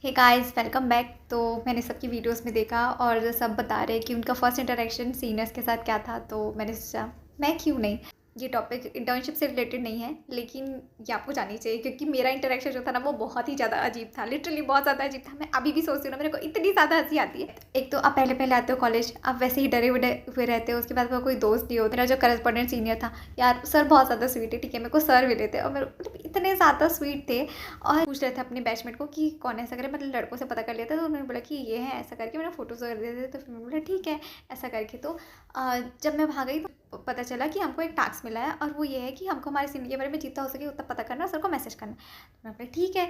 Hey guys, welcome back. तो मैंने सबकी वीडियोस में देखा और सब बता रहे हैं कि उनका फर्स्ट इंटरेक्शन सीनियर्स के साथ क्या था। तो मैंने सोचा मैं क्यों नहीं। ये टॉपिक इंटर्नशिप से रिलेटेड नहीं है, लेकिन ये आपको जाननी चाहिए क्योंकि मेरा इंटरेक्शन जो था ना वो बहुत ही ज़्यादा अजीब था। लिटरली बहुत ज़्यादा अजीब था। मैं अभी भी सोचती हूँ ना, मेरे को इतनी ज़्यादा हंसी आती है। एक तो आप पहले पहले आते हो कॉलेज, आप वैसे ही डरे हुए रहते हो। उसके बाद कोई दोस्त नहीं हो। मेरा जो करस्पॉन्डेंट सीनियर था यार, सर बहुत ज़्यादा स्वीट है। ठीक है, मेरे को सर मिले थे और मेरे मतलब इतने ज़्यादा स्वीट थे और पूछ रहे थे अपने बैचमेट को कि कौन ऐसा करे। मतलब लड़कों से पता कर लिया था, तो उन्होंने बोला कि ये है ऐसा करके। मैंने फोटोज़ वगैरह दे दिए थे, तो फिर मैंने बोला ठीक है ऐसा करके। तो जब मैं वहाँ गई तो पता चला कि हमको एक टास्क मिला है और वो ये है कि हमको हमारे सीनियर के बारे में जितना हो सके उतना पता करना, सर को मैसेज करना। तो मैं बोला ठीक है।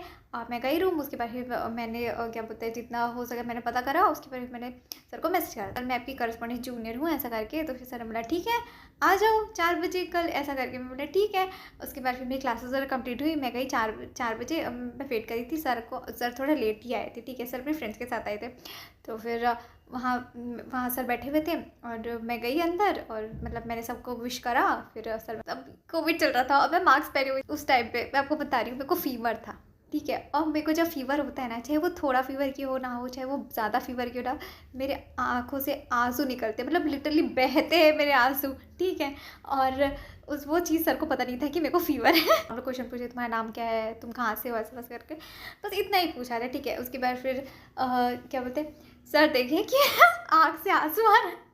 मैं गई रूम, उसके बाद फिर मैंने क्या बोलते हैं जितना हो सके मैंने पता करा। उसके बाद मैंने सर को मैसेज करा, सर मैं आपकी करस्पॉन्डेंट जूनियर हूँ ऐसा करके। तो फिर सर ने बोला ठीक है आ जाओ 4 बजे कल ऐसा करके। मैं बोला ठीक है। उसके बाद फिर मेरी क्लासेस वगैरह कंप्लीट हुई। मैं गई 4 बजे। मैं वेट करी थी सर को। सर थोड़ा लेट ही आए थे, ठीक है। सर अपने फ्रेंड्स के साथ आए थे। तो फिर वहाँ वहाँ सर बैठे हुए थे और मैं गई अंदर और मतलब मैंने सबको विश करा। फिर सर, अब कोविड चल रहा था और मैं मास्क पहने हुई उस टाइम पे। मैं आपको बता रही हूँ, मेरे को फीवर था, ठीक है। और मेरे को जब फीवर होता है ना, चाहे वो थोड़ा फीवर की हो ना हो, चाहे वो ज़्यादा फीवर की हो ना, मेरे आँखों से आंसू निकलते, मतलब लिटरली बहते हैं मेरे आंसू, ठीक है। और उस वो चीज़ सर को पता नहीं था कि मेरे को फीवर है। और क्वेश्चन पूछे तुम्हारा नाम क्या है, तुम कहाँ से हो, ऐसा वैसा करके बस इतना ही पूछा था, ठीक है। उसके बाद फिर क्या बोलते हैं, सर देखे कि आँख से आंसू आ रहा है।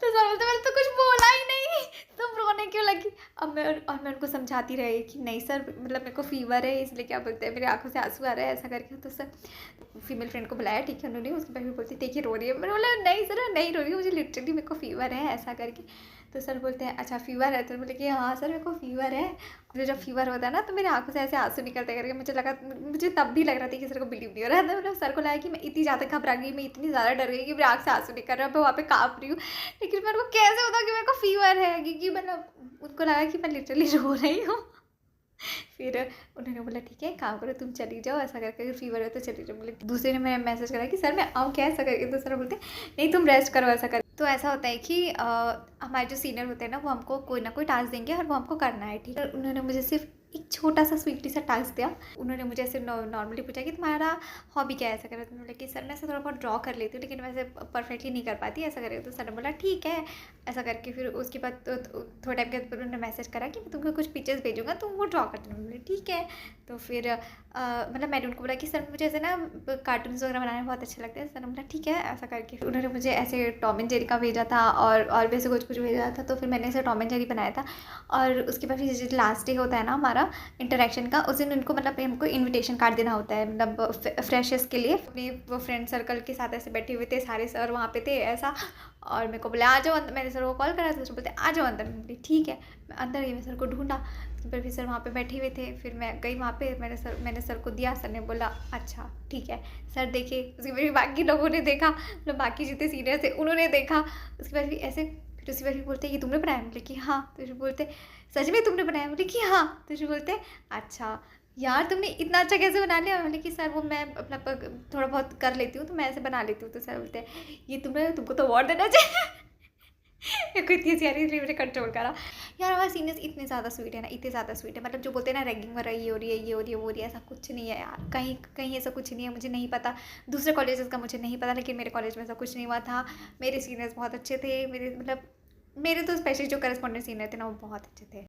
तो सर बोलते मैंने तो कुछ बोला ही नहीं, तुम रोने क्यों लगी। अब मैं उनको समझाती रही कि नहीं सर, मतलब मेरे को फीवर है इसलिए क्या बोलते हैं मेरी आंखों से आंसू आ रहा है ऐसा करके। तो सर फीमेल फ्रेंड को बुलाया, ठीक है, उन्होंने। उसके बाद भी बोलती देखिए रो रही है। मैंने बोला नहीं सर नहीं रो रही हूँ, मुझे लिटरली मेरे को फीवर है ऐसा करके। तो सर बोलते हैं अच्छा फीवर है। तो बोले कि हाँ सर मेरे को फीवर है। मुझे जब फीवर होता है ना तो मेरी आंखों से ऐसे आंसू निकलते करके मुझे तब भी लग रहा था कि सर को बिलीव नहीं हो रहा था। मतलब सर को लगा कि मैं इतनी ज़्यादा घबरा गई, मैं इतनी ज़्यादा डर गई कि मेरी आँख से आंसू निकल रहा है, मैं वहाँ पे काँप रही हूँ। लेकिन मेरे को कैसे होता कि मेरे को फीवर है, क्योंकि मतलब उनको लगा कि मैं लिटरली रो रही हूँ। फिर उन्होंने बोला ठीक है काम करो तुम चली जाओ ऐसा करके, अगर फीवर है तो चली जाओ। बोले दूसरे ने मैं मैसेज करा कि सर मैं आऊँ क्या ऐसा करके। तो सर बोलते नहीं तुम रेस्ट करो ऐसा कर। तो ऐसा होता है कि हमारे जो सीनियर होते हैं ना वो हमको कोई ना कोई टास्क देंगे और वो हमको करना है, ठीक है। उन्होंने मुझे सिर्फ एक छोटा सा स्वीटली सा टास्क दिया। उन्होंने मुझे ऐसे नॉर्मली पूछा कि तुम्हारा हॉबी क्या है ऐसा करे। तो बोला कि सर मैं ऐसे थोड़ा बहुत ड्रॉ कर लेती हूँ लेकिन वैसे परफेक्टली नहीं कर पाती ऐसा करे। तो सर ने बोला ठीक है ऐसा करके। फिर उसके बाद थोड़े टाइम के बाद उन्होंने मैसेज करा कि मैं तुमको कुछ पिक्चर्स भेजूँगा तुम वो ड्रॉ कर देना। बोले ठीक है। तो फिर मतलब मैंने उनको बोला कि सर मुझे ऐसे ना कार्टून्स वगैरह बनाने में बहुत अच्छे लगते हैं। सर ने बोला ठीक है ऐसा करके। फिर उन्होंने मुझे ऐसे टॉम एंड जेरी का भेजा था और भी ऐसे कुछ कुछ भेजा था। तो फिर मैंने ऐसे टॉम एंड जेरी बनाया था। और उसके बाद फिर जो लास्ट डे होता है ना हमारा इंटरेक्शन का, उस दिन उनको मतलब हमको इनविटेशन कार्ड देना होता है, मतलब फ्रेशर्स के लिए। अपने वो फ्रेंड सर्कल के साथ ऐसे बैठे हुए थे, सारे सर वहाँ पे थे ऐसा। और मेरे को बोले आ जाओ अंदर। मैंने सर को कॉल करा तो सर बोलते आ जाओ अंदर। मैं बोली ठीक है। मैं अंदर गई, मैं सर को ढूंढा। फिर सर वहाँ पे बैठे हुए थे। फिर मैं गई वहाँ पे, मैंने सर को दिया। सर ने बोला अच्छा ठीक है। सर देखे, उसके बाद बाकी लोगों ने देखा, मतलब बाकी जितने सीनियर थे उन्होंने देखा। उसके बाद भी ऐसे, फिर उसके बाद भी बोलते ये तुमने बनाया। बोले कि हाँ। तो फिर बोलते सच में तुमने बनाया। बोले कि हाँ। तो फिर बोलते अच्छा यार तुमने इतना अच्छा कैसे बना लिया। बोले कि सर वो मैं अपना थोड़ा बहुत कर लेती हूँ तो मैं ऐसे बना लेती हूँ। तो सर बोलते ये तुमको तो अवार्ड देना चाहिए। मेरे को इतनी हंसी आ रही थी, मैंने कंट्रोल करा। यार हमारे सीनियर्स इतने ज़्यादा स्वीट है ना, इतने ज़्यादा स्वीट है। मतलब जो बोलते हैं ना रैगिंग वगैरह ये हो रही है ये हो रही है वो हो रही है, ऐसा कुछ नहीं है यार। कहीं कहीं ऐसा कुछ नहीं है, मुझे नहीं पता दूसरे कॉलेजेस का, मुझे नहीं पता, लेकिन मेरे कॉलेज में ऐसा कुछ नहीं हुआ था। मेरे सीनियर्स बहुत अच्छे थे। मेरे मतलब मेरे तो स्पेशली जो करस्पॉन्डेंट सीनियर थे ना वो बहुत अच्छे थे।